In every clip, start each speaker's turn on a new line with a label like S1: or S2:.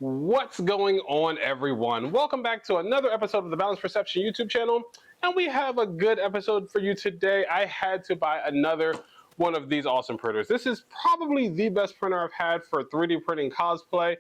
S1: What's going on, everyone? Welcome back to another episode of the Balanced Perception YouTube channel, and we have a good episode for you today. I had to buy another one of these awesome printers. This is probably the best printer I've had for 3D printing cosplay.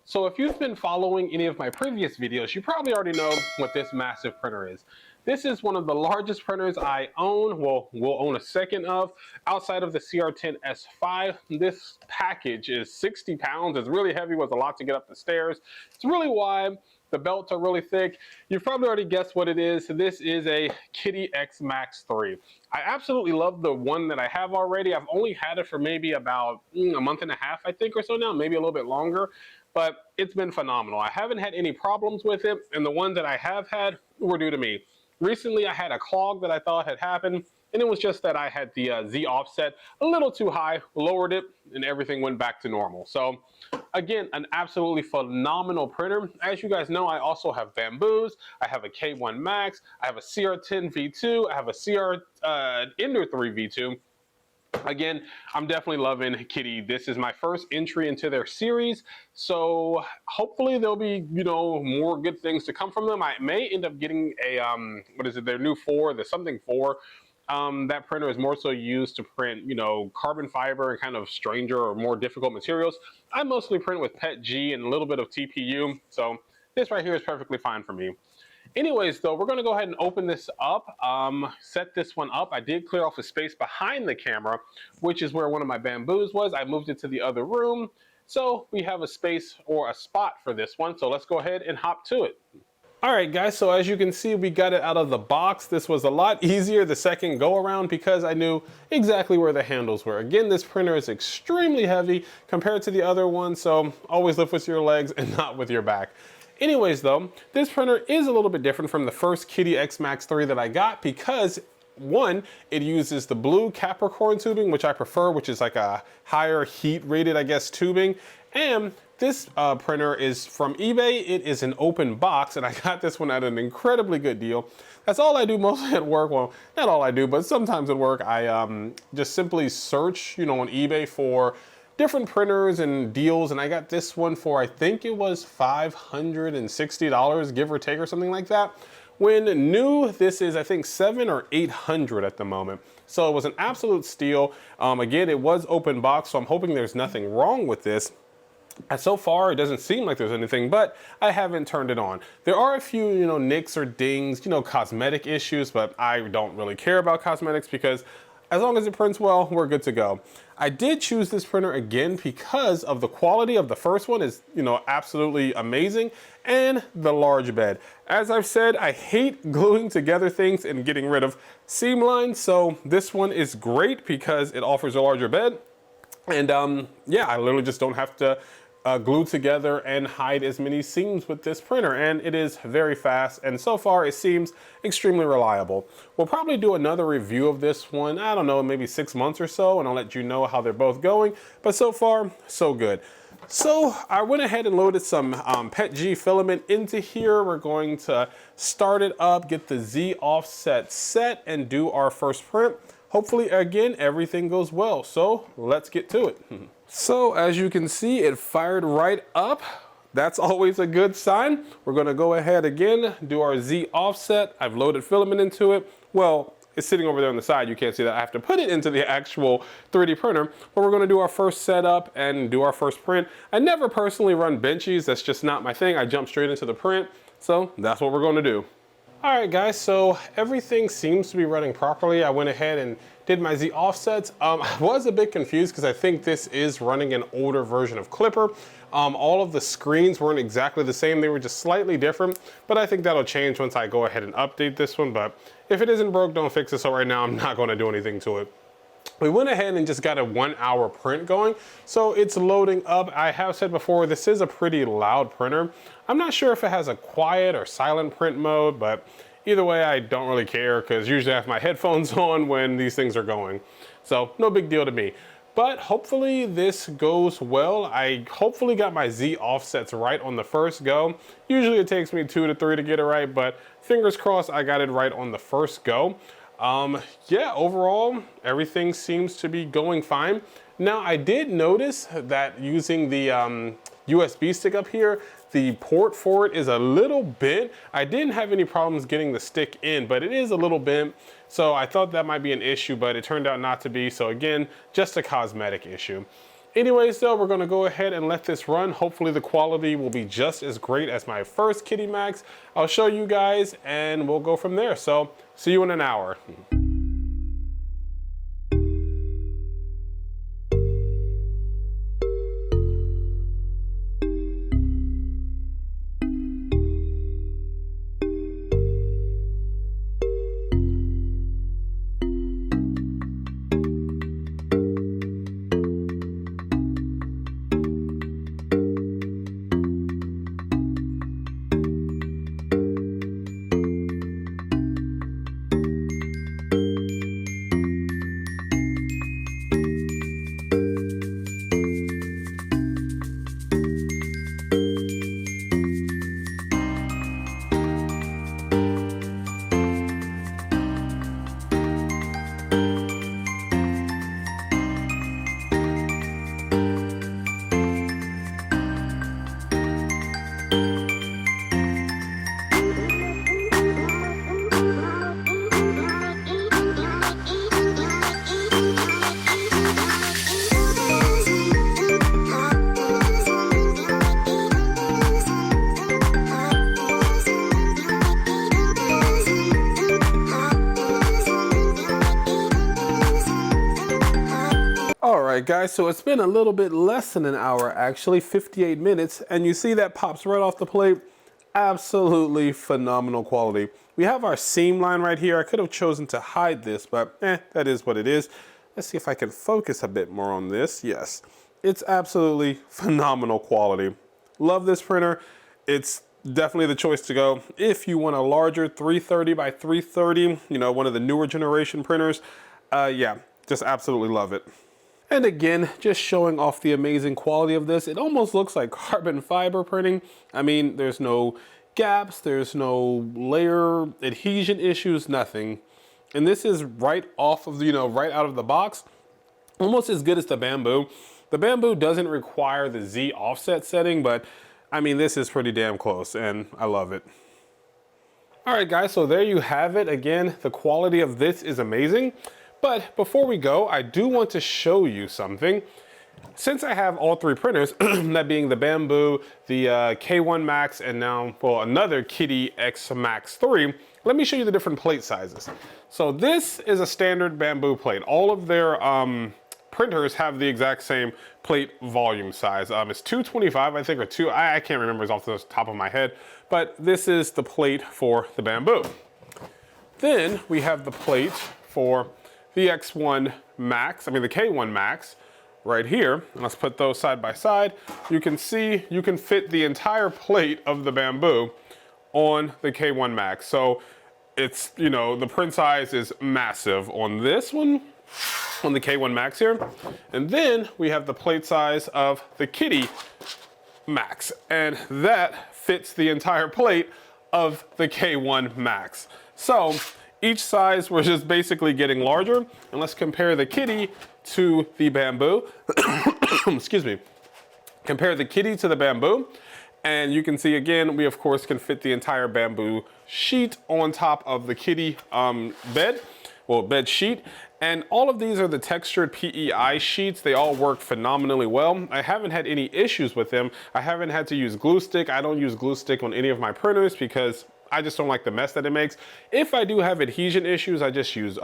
S1: So if you've been following any of my previous videos, you probably already know what this massive printer is. This is one of the largest printers I own, well, we'll own a second of, outside of the CR10 S5. This package is 60 pounds, it's really heavy, was a lot to get up the stairs. It's really wide, the belts are really thick. You've probably already guessed what it is. This is a Kitty X Max 3. I absolutely love the one that I have already. I've only had it for maybe about a month and a half, I think, or so now, maybe a little bit longer. But it's been phenomenal. I haven't had any problems with it, and the ones that I have had were due to me. Recently, I had a clog that I thought had happened, and it was just that I had the Z offset a little too high, lowered it, and everything went back to normal. So again, an absolutely phenomenal printer. As you guys know, I also have Bamboos, I have a K1 Max, I have a CR10 V2, I have a CR Ender 3 V2. Again, I'm definitely loving Kitty. This is my first entry into their series, so hopefully there'll be, more good things to come from them. I may end up getting a, their new 4, the something 4. That printer is more so used to print, carbon fiber and kind of stranger or more difficult materials. I mostly print with PETG and a little bit of TPU, so this right here is perfectly fine for me. Anyways, though, we're going to go ahead and open this up, set this one up. I did clear off a space behind the camera, which is where one of my Bamboos was. I moved it to the other room, so we have a space or a spot for this one. So let's go ahead and hop to it. All right, guys, so as you can see, we got it out of the box. This was a lot easier the second go around because I knew exactly where the handles were. Again, this printer is extremely heavy compared to the other one, so always lift with your legs and not with your back. Anyways, though, this printer is a little bit different from the first Kitty X Max 3 that I got because, one, it uses the blue Capricorn tubing, which I prefer, which is like a higher heat rated, I guess, tubing. And this printer is from eBay. It is an open box, and I got this one at an incredibly good deal. That's all I do mostly at work. Well, not all I do, but sometimes at work, I just simply search, on eBay for different printers and deals, and I got this one for, I think it was $560, give or take, or something like that. When new, this is, I think, $700 or $800 at the moment. So it was an absolute steal. Again, it was open box, so I'm hoping there's nothing wrong with this. And so far, it doesn't seem like there's anything, but I haven't turned it on. There are a few, nicks or dings, cosmetic issues, but I don't really care about cosmetics because as long as it prints well, we're good to go. I did choose this printer again because of the quality of the first one is, absolutely amazing, and the large bed. As I've said, I hate gluing together things and getting rid of seam lines, so this one is great because it offers a larger bed. And yeah, I literally just don't have to glue together and hide as many seams with this printer, and it is very fast, and so far it seems extremely reliable. We'll probably do another review of this one, I don't know, maybe 6 months or so, and I'll let you know how they're both going, but so far, so good. So I went ahead and loaded some PETG filament into here. We're going to start it up, get the Z offset set, and do our first print. Hopefully, again, everything goes well, so let's get to it. So as you can see, it fired right up. That's always a good sign. We're gonna go ahead again, do our Z offset. I've loaded filament into it. Well, it's sitting over there on the side. You can't see that. I have to put it into the actual 3D printer, but we're gonna do our first setup and do our first print. I never personally run benchies. That's just not my thing. I jump straight into the print. So that's what we're gonna do. All right, guys, so everything seems to be running properly. I went ahead and did my Z offsets. I was a bit confused because I think this is running an older version of Clipper. All of the screens weren't exactly the same. They were just slightly different, but I think that'll change once I go ahead and update this one. But if it isn't broke, don't fix it. So right now I'm not gonna do anything to it. We went ahead and just got a 1 hour print going. So it's loading up. I have said before, this is a pretty loud printer. I'm not sure if it has a quiet or silent print mode, but either way, I don't really care because usually I have my headphones on when these things are going. So no big deal to me. But hopefully this goes well. I hopefully got my Z offsets right on the first go. Usually it takes me 2 to 3 to get it right, but fingers crossed I got it right on the first go. Yeah, overall, everything seems to be going fine. Now, I did notice that using the USB stick up here, the port for it is a little bent. I didn't have any problems getting the stick in, but it is a little bent. So I thought that might be an issue, but it turned out not to be. So again, just a cosmetic issue. Anyways though, we're gonna go ahead and let this run. Hopefully the quality will be just as great as my first Kitty Max. I'll show you guys and we'll go from there. So see you in an hour. All right, guys, so it's been a little bit less than an hour, actually, 58 minutes, and you see that pops right off the plate. Absolutely phenomenal quality. We have our seam line right here. I could have chosen to hide this, but that is what it is. Let's see if I can focus a bit more on this. Yes, it's absolutely phenomenal quality. Love this printer. It's definitely the choice to go if you want a larger 330 by 330, you know, one of the newer generation printers. Yeah, just absolutely love it. And again, just showing off the amazing quality of this. It almost looks like carbon fiber printing. I mean, there's no gaps, there's no layer adhesion issues, nothing. And this is right off of, you know, right out of the box, almost as good as the Bamboo. The Bamboo doesn't require the Z offset setting, but I mean, this is pretty damn close and I love it. All right, guys, so there you have it. Again, the quality of this is amazing. But before we go, I do want to show you something. Since I have all three printers, that being the Bamboo, the K1 Max, and now, well, another Kitty X Max 3, let me show you the different plate sizes. So this is a standard Bamboo plate. All of their printers have the exact same plate volume size. It's 225, I think, or I can't remember, it's off the top of my head, but this is the plate for the Bamboo. Then we have the plate for the X1 Max, I mean the K1 Max, right here. And let's put those side by side. You can see you can fit the entire plate of the Bamboo on the K1 Max. So it's, you know, the print size is massive on this one, on the K1 Max here. And then we have the plate size of the Kitty Max, and that fits the entire plate of the K1 Max. So each size we're just basically getting larger. And let's compare the Kitty to the Bamboo. Excuse me. Compare the Kitty to the Bamboo. And you can see again, we of course can fit the entire Bamboo sheet on top of the Kitty bed sheet. And all of these are the textured PEI sheets. They all work phenomenally well. I haven't had any issues with them. I haven't had to use glue stick. I don't use glue stick on any of my printers because I just don't like the mess that it makes. If I do have adhesion issues, I just use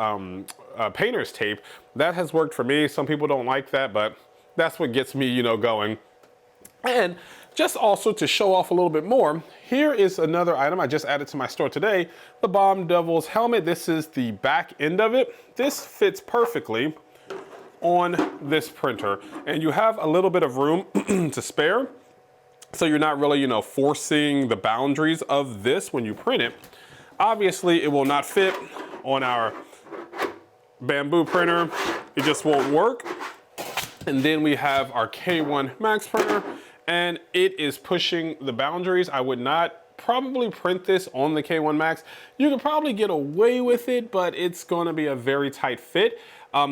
S1: painter's tape. That has worked for me. Some people don't like that, but that's what gets me, you know, going. And just also to show off a little bit more, here is another item I just added to my store today, the Bomb Devil's helmet. This is the back end of it. This fits perfectly on this printer, and you have a little bit of room to spare. So you're not really, you know, forcing the boundaries of this when you print it. Obviously, it will not fit on our Bamboo printer. It just won't work. And then we have our K1 Max printer, and it is pushing the boundaries. I would not probably print this on the K1 Max. You could probably get away with it, but it's gonna be a very tight fit.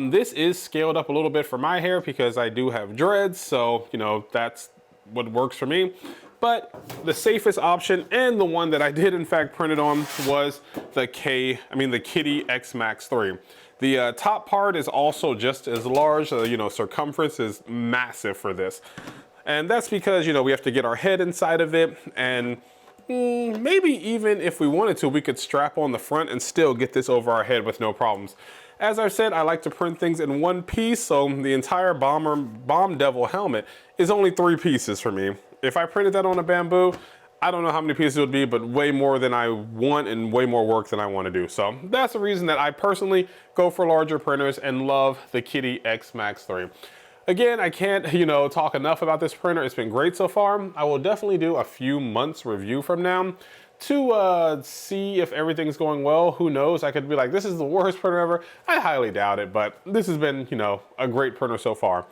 S1: This is scaled up a little bit for my hair because I do have dreads, so you know, that's what works for me. But the safest option, and the one that I did in fact print it on, was the Kitty X Max 3. The top part is also just as large, you know, circumference is massive for this. And that's because, you know, we have to get our head inside of it, and maybe even if we wanted to, we could strap on the front and still get this over our head with no problems. As I said, I like to print things in one piece, so the entire Bomb Devil helmet is only 3 pieces for me. If I printed that on a bamboo, I don't know how many pieces it would be, but way more than I want and way more work than I want to do. So that's the reason that I personally go for larger printers and love the Kitty X Max 3. Again, I can't, you know, talk enough about this printer. It's been great so far. I will definitely do a few months review from now to see if everything's going well. Who knows? I could be like, this is the worst printer ever. I highly doubt it, but this has been, you know, a great printer so far.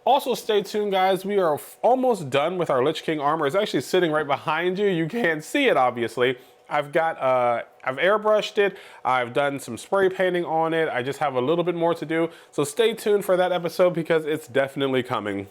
S1: Also, stay tuned, guys. We are almost done with our Lich King armor. It's actually sitting right behind you. You can't see it, obviously. I've airbrushed it. I've done some spray painting on it. I just have a little bit more to do. So stay tuned for that episode because it's definitely coming.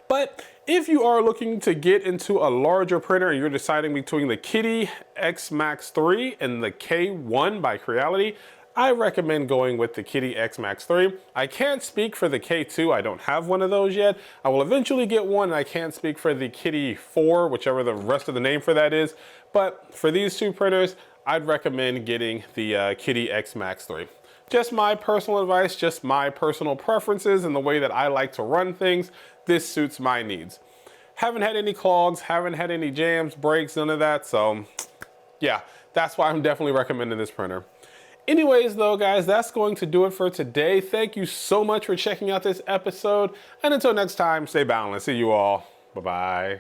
S1: But if you are looking to get into a larger printer and you're deciding between the Kitty X Max 3 and the K1 by Creality, I recommend going with the Kitty X Max 3. I can't speak for the K2, I don't have one of those yet. I will eventually get one, and I can't speak for the Kitty 4, whichever the rest of the name for that is. But for these two printers, I'd recommend getting the Kitty X Max 3. Just my personal advice, just my personal preferences and the way that I like to run things. This suits my needs. Haven't had any clogs, haven't had any jams, breaks, none of that. So yeah, that's why I'm definitely recommending this printer. Anyways though, guys, that's going to do it for today. Thank you so much for checking out this episode. And until next time, stay balanced. See you all. Bye-bye.